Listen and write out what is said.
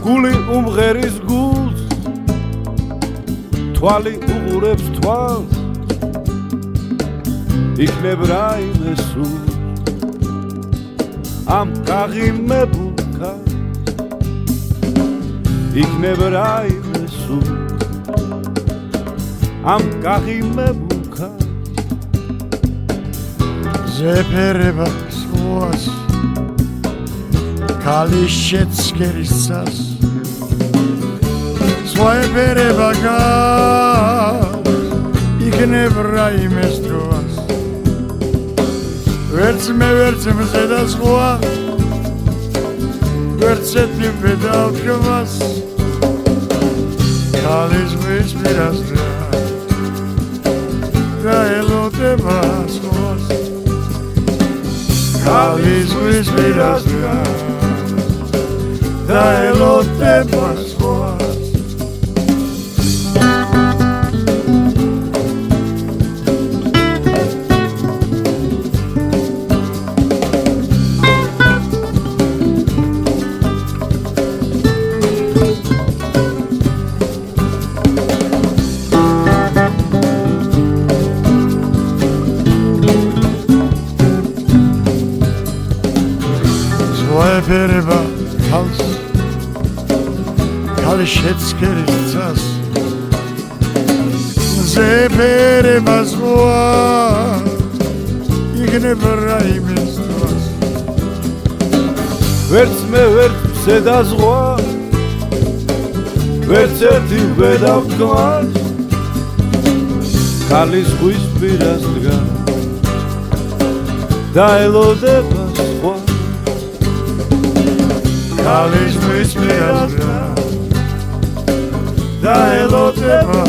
გული უმღერის გულს თვალი უყურებს თვალს იქნებ რაიმე სულ ამ გაღიმებულ ქარს იქნებ რაიმე სულ ამ გაღიმებულ ქარს ზეფერება სხვას ქალის შეცქერისას სხვაებერება გავს იქნებ რაიმეს დროას ვერც მე ვერც მზე და სხვა ვერც ეთივე დავდგმას ქალის ზღვის პირას და ელოდება სხვას ქალის ზღვის პირას და ელოდება სხვას ვაებერება თავს ქალი შეცქერისას ზეფერება ზღვა იქნებ რაიმეს დროას ვერც მე ვერც მზე და ზღვა ვერც ეთივე დავდგმას ქალის ზღვის პირას დგას და ელოდება სხვა ქალის ზღვის პირას და ელოდება